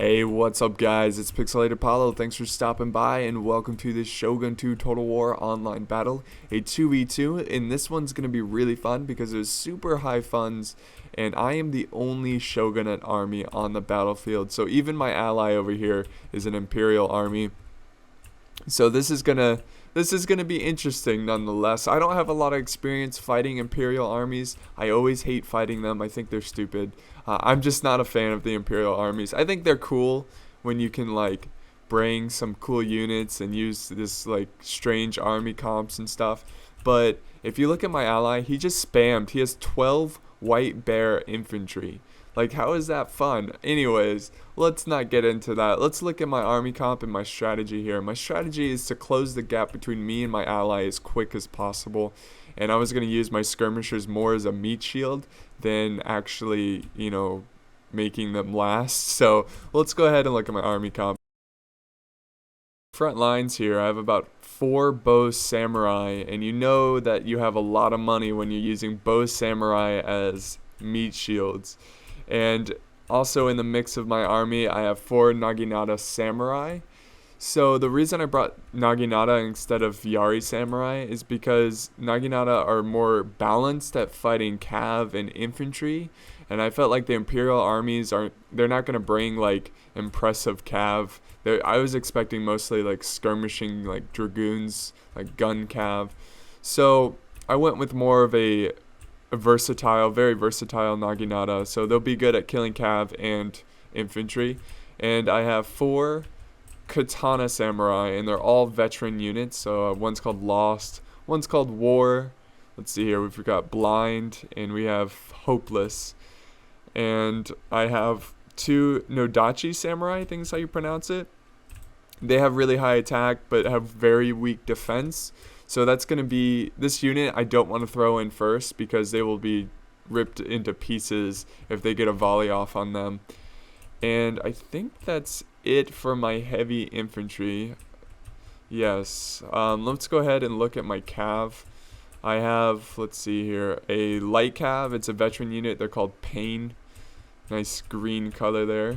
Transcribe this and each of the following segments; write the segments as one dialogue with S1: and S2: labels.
S1: Hey, what's up guys? It's Pixelated Paulo. Thanks for stopping by and welcome to this Shogun 2 Total War online battle. A 2v2, and this one's going to be really fun because there's super high funds and I am the only Shogunate army on the battlefield. So even my ally over here is an Imperial army. So this is gonna be interesting nonetheless. I don't have a lot of experience fighting Imperial armies. I always hate fighting them. I think they're stupid. I'm just not a fan of the Imperial armies. I think they're cool when you can like bring some cool units and use this like strange army comps and stuff. But if you look at my ally, he just spammed. He has 12 white bear infantry. Like, how is that fun? Anyways, let's not get into that. Let's look at my army comp and my strategy here. My strategy is to close the gap between me and my ally as quick as possible. And I was going to use my skirmishers more as a meat shield than actually, making them last. So let's go ahead and look at my army comp. Front lines here, I have about 4 bow samurai. And you know that you have a lot of money when you're using bow samurai as meat shields. And also in the mix of my army, I have 4 Naginata samurai. So the reason I brought Naginata instead of Yari samurai is because Naginata are more balanced at fighting cav and infantry. And I felt like the Imperial armies they're not going to bring like impressive cav. I was expecting mostly like skirmishing like dragoons, like gun cav. So I went with more of a very versatile Naginata, so they'll be good at killing cav and infantry. And I have 4 katana samurai, and they're all veteran units. So one's called Lost, one's called War. Let's see here, we've got Blind, and we have Hopeless. And I have 2 Nodachi samurai, I think is how you pronounce it. They have really high attack, but have very weak defense. So that's going to be, this unit I don't want to throw in first because they will be ripped into pieces if they get a volley off on them. And I think that's it for my heavy infantry. Yes, let's go ahead and look at my cav. I have, let's see here, a light cav. It's a veteran unit. They're called Pain. Nice green color there.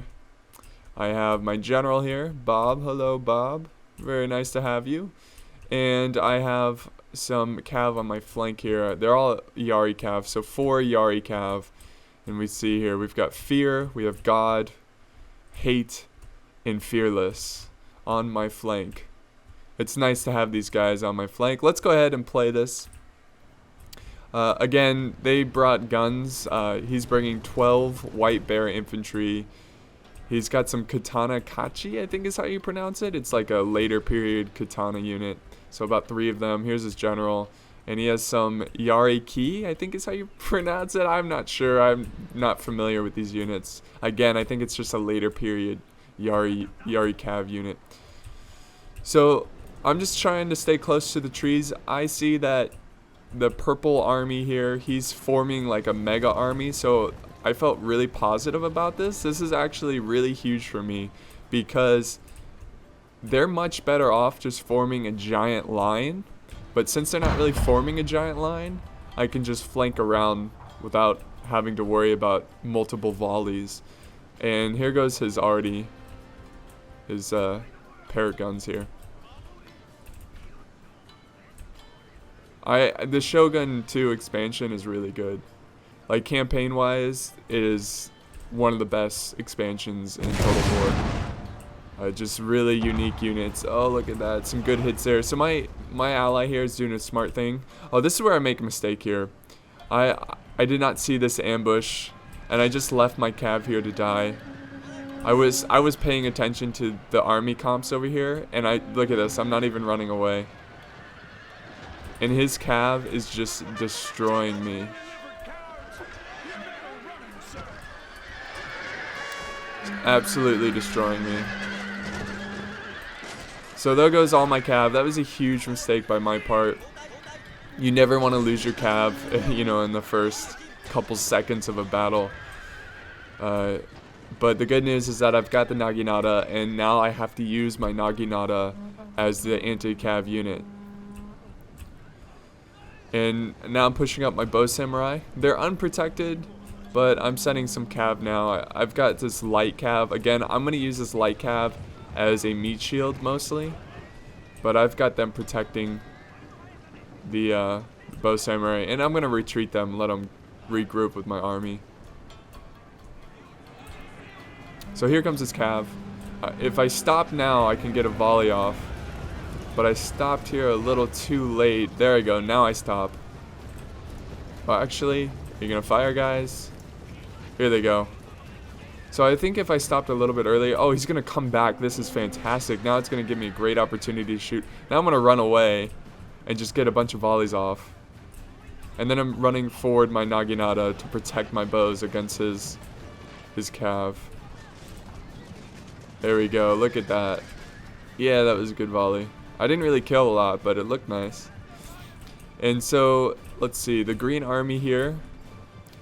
S1: I have my general here, Bob. Hello, Bob. Very nice to have you. And I have some cav on my flank here. They're all Yari cav, so 4 Yari cav. And we see here, we've got Fear, we have God, Hate, and Fearless on my flank. It's nice to have these guys on my flank. Let's go ahead and play this. Again, they brought guns. He's bringing 12 white bear infantry. He's got some katana kachi, I think is how you pronounce it. It's like a later period katana unit. So about 3 of them. Here's his general. And he has some Yari ki, I think is how you pronounce it. I'm not sure. I'm not familiar with these units. Again, I think it's just a later period Yari cav unit. So I'm just trying to stay close to the trees. I see that the purple army here, he's forming like a mega army. So I felt really positive about this. This is actually really huge for me because they're much better off just forming a giant line. But since they're not really forming a giant line, I can just flank around without having to worry about multiple volleys. And here goes his parrot guns here. The Shogun 2 expansion is really good. Like, campaign-wise, it is one of the best expansions in Total War. Just really unique units. Oh, look at that. Some good hits there. So my ally here is doing a smart thing. Oh, this is where I make a mistake here. I did not see this ambush, and I just left my cav here to die. I was paying attention to the army comps over here, and look at this. I'm not even running away. And his cav is just destroying me. Absolutely destroying me. So there goes all my cav. That was a huge mistake by my part. You never want to lose your cav, in the first couple seconds of a battle. But the good news is that I've got the Naginata, and now I have to use my Naginata as the anti-cav unit. And now I'm pushing up my bow samurai. They're unprotected, But I'm sending some cav now. I've got this light cav. Again, I'm going to use this light cav as a meat shield mostly. But I've got them protecting the bow samurai. And I'm going to retreat them, let them regroup with my army. So here comes this cav. If I stop now, I can get a volley off. But I stopped here a little too late. There I go. Now I stop. Well, actually, you're going to fire, guys? Here they go. So I think if I stopped a little bit earlier... Oh, he's going to come back. This is fantastic. Now it's going to give me a great opportunity to shoot. Now I'm going to run away and just get a bunch of volleys off. And then I'm running forward my Naginata to protect my bows against his cav. There we go. Look at that. Yeah, that was a good volley. I didn't really kill a lot, but it looked nice. And so, let's see. The green army here.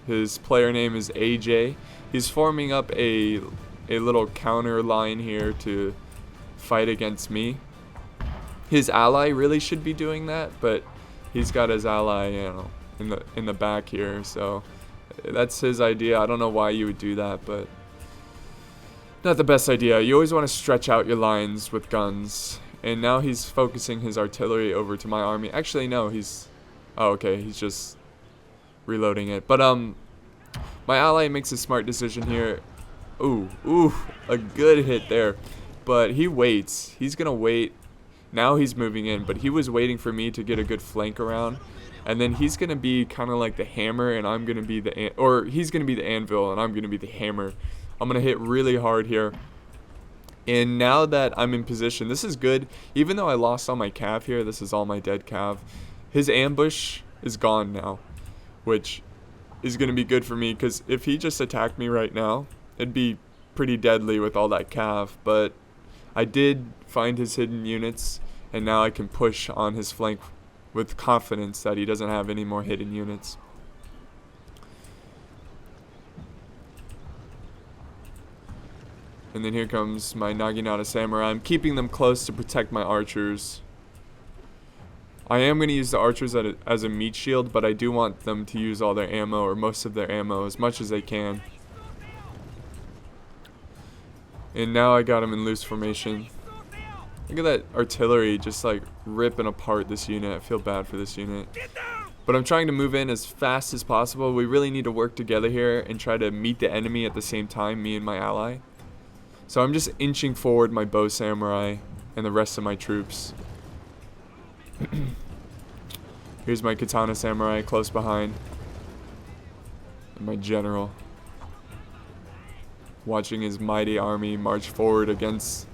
S1: His player name is AJ. He's forming up a little counter line here to fight against me. His ally really should be doing that, but he's got his ally, you know, in the back here. So that's his idea. I don't know why you would do that, but not the best idea. You always want to stretch out your lines with guns. And now he's focusing his artillery over to my army. Actually, no, he's... Oh, okay, he's just reloading it. But, my ally makes a smart decision here. Ooh, a good hit there. But he waits. He's going to wait. Now he's moving in, but he was waiting for me to get a good flank around. And then he's going to be kind of like the hammer, and I'm going to be the... Or he's going to be the anvil, and I'm going to be the hammer. I'm going to hit really hard here. And now that I'm in position, this is good. Even though I lost all my cav here, this is all my dead cav. His ambush is gone now, which is going to be good for me, because if he just attacked me right now, it'd be pretty deadly with all that cav. But I did find his hidden units, and now I can push on his flank with confidence that he doesn't have any more hidden units. And then here comes my Naginata Samurai. I'm keeping them close to protect my archers. I am going to use the archers as a meat shield, but I do want them to use all their ammo, or most of their ammo, as much as they can. And now I got them in loose formation. Look at that artillery just like ripping apart this unit. I feel bad for this unit. But I'm trying to move in as fast as possible. We really need to work together here and try to meet the enemy at the same time, me and my ally. So I'm just inching forward my bow samurai and the rest of my troops. Here's my katana samurai close behind. And my general. Watching his mighty army march forward against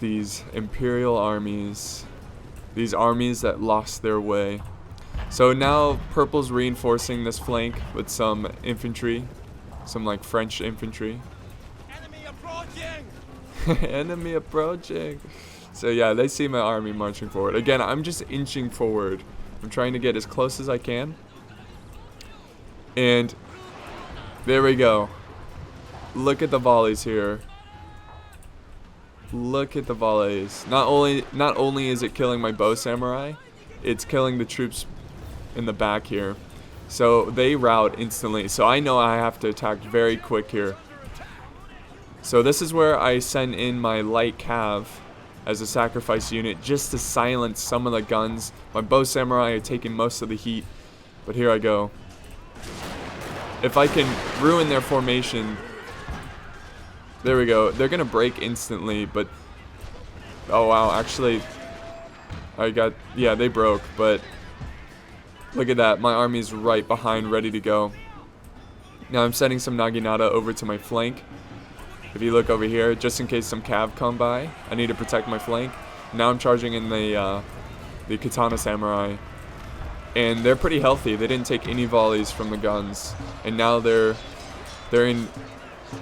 S1: these imperial armies. These armies that lost their way. So now purple's reinforcing this flank with some infantry. Some like French infantry. Enemy approaching. So yeah, they see my army marching forward. Again, I'm just inching forward. I'm trying to get as close as I can. And there we go. Look at the volleys here. Look at the volleys. Not only is it killing my bow samurai, it's killing the troops in the back here. So they rout instantly. So I know I have to attack very quick here. So this is where I send in my light cav as a sacrifice unit just to silence some of the guns. My bow samurai are taking most of the heat, but here I go. If I can ruin their formation, there we go. They're gonna break instantly, but oh wow, actually yeah, they broke, but look at that. My army's right behind, ready to go. Now I'm sending some Naginata over to my flank. If you look over here, just in case some cav come by, I need to protect my flank. Now I'm charging in the katana samurai, and they're pretty healthy. They didn't take any volleys from the guns, and now they're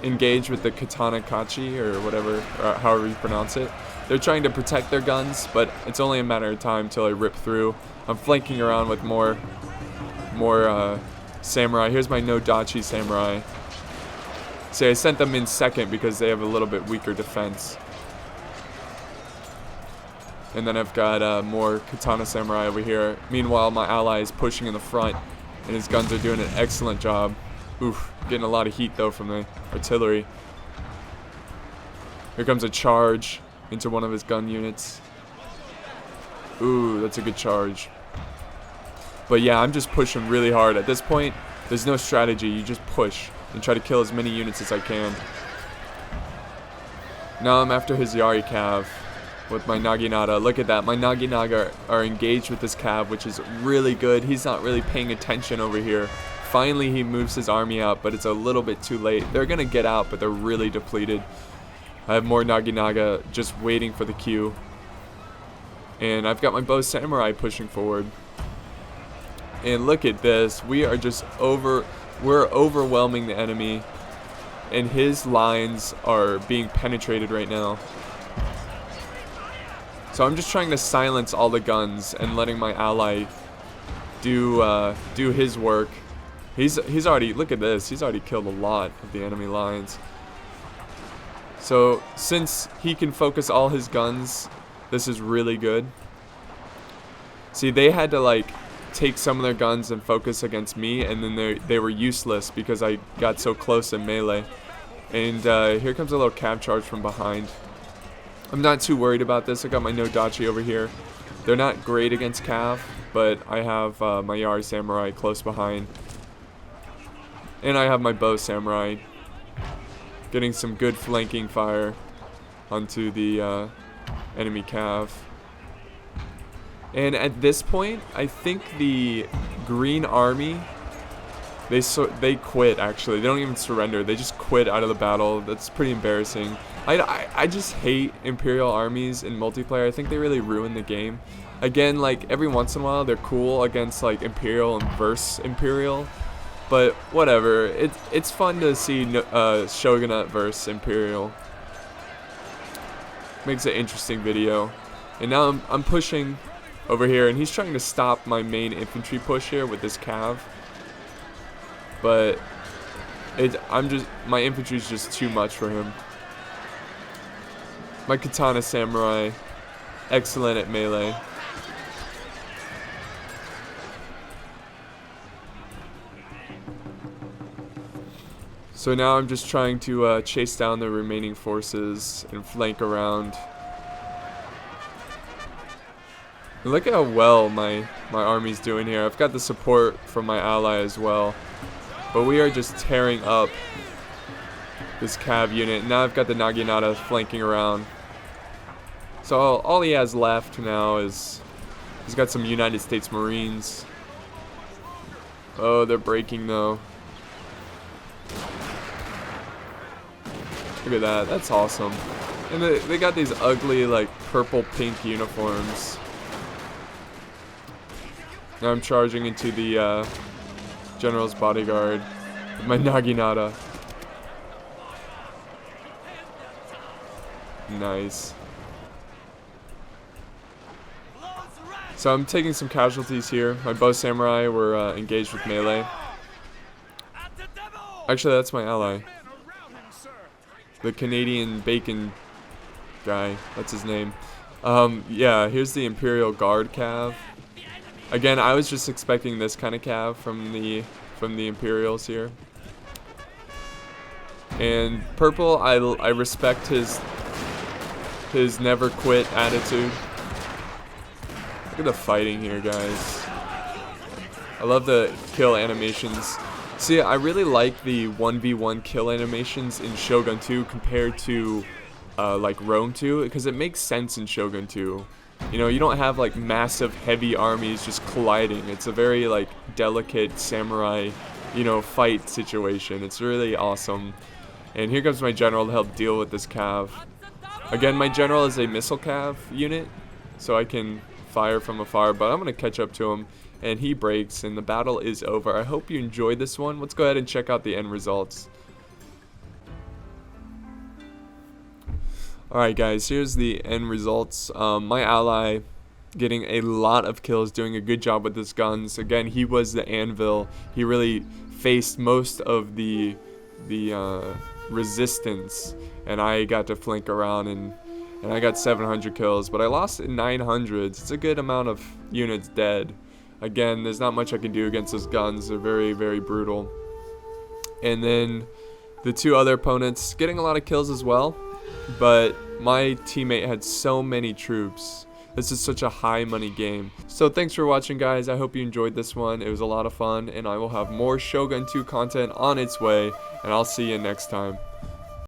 S1: engaged with the katana kachi, or whatever, or however you pronounce it. They're trying to protect their guns, but it's only a matter of time till I rip through. I'm flanking around with more samurai. Here's my no dachi samurai. See, I sent them in second because they have a little bit weaker defense. And then I've got more katana samurai over here. Meanwhile, my ally is pushing in the front. and his guns are doing an excellent job. Oof, getting a lot of heat though from the artillery. Here comes a charge into one of his gun units. Ooh, that's a good charge. But yeah, I'm just pushing really hard. At this point, there's no strategy. You just push and try to kill as many units as I can. Now I'm after his Yari Cav with my Naginata. Look at that. My Naginaga are engaged with this Cav, which is really good. He's not really paying attention over here. Finally, he moves his army out, but it's a little bit too late. They're going to get out, but they're really depleted. I have more Naginaga just waiting for the queue. And I've got my bow samurai pushing forward. And look at this. We are just we're overwhelming the enemy. And his lines are being penetrated right now. So I'm just trying to silence all the guns and letting my ally do his work. He's already, look at this. He's already killed a lot of the enemy lines. So since he can focus all his guns, this is really good. See, they had to like take some of their guns and focus against me, and then they were useless because I got so close in melee. And here comes a little cav charge from behind. I'm not too worried about this. I got my Nodachi over here. They're not great against cav, but I have my Yari Samurai close behind. And I have my bow samurai getting some good flanking fire onto the enemy cav. And at this point, I think the green army, they quit actually. They don't even surrender. They just quit out of the battle. That's pretty embarrassing. I just hate Imperial armies in multiplayer. I think they really ruin the game. Again, like every once in a while they're cool against like Imperial and versus Imperial. But whatever. It's fun to see Shogunate versus Imperial. Makes an interesting video. And now I'm pushing over here, and he's trying to stop my main infantry push here with this cav. But my infantry is just too much for him. My Katana Samurai, excellent at melee. So now I'm just trying to chase down the remaining forces and flank around. And look at how well my army's doing here. I've got the support from my ally as well. But we are just tearing up this cav unit. Now I've got the Naginata flanking around. So all he has left now is he's got some United States Marines. Oh, they're breaking though. Look at that. That's awesome. And they got these ugly like purple-pink uniforms. Now I'm charging into the General's bodyguard with my Naginata. Nice. So I'm taking some casualties here. My bow samurai were engaged with melee. Actually, that's my ally. The Canadian bacon guy. That's his name. Yeah, here's the Imperial Guard cav. Again, I was just expecting this kind of cav from the Imperials here. And purple, I respect his never quit attitude. Look at the fighting here, guys. I love the kill animations. See, I really like the 1v1 kill animations in Shogun 2 compared to like Rome 2, because it makes sense in Shogun 2. You know, you don't have like massive heavy armies just colliding. It's a very like delicate samurai, you know, fight situation. It's really awesome. And here comes my general to help deal with this cav. Again, my general is a missile cav unit, so I can fire from afar, but I'm going to catch up to him, and he breaks, and the battle is over. I hope you enjoyed this one. Let's go ahead and check out the end results. Alright guys, here's the end results. My ally getting a lot of kills, doing a good job with his guns. Again, he was the anvil. He really faced most of the resistance, and I got to flank around, and I got 700 kills, but I lost in 900s. It's a good amount of units dead. again, there's not much I can do against those guns. They're very, very brutal. And then the two other opponents getting a lot of kills as well, but my teammate had so many troops. This is such a high money game. So thanks for watching, guys. I hope you enjoyed this one. It was a lot of fun, and I will have more Shogun 2 content on its way, and I'll see you next time.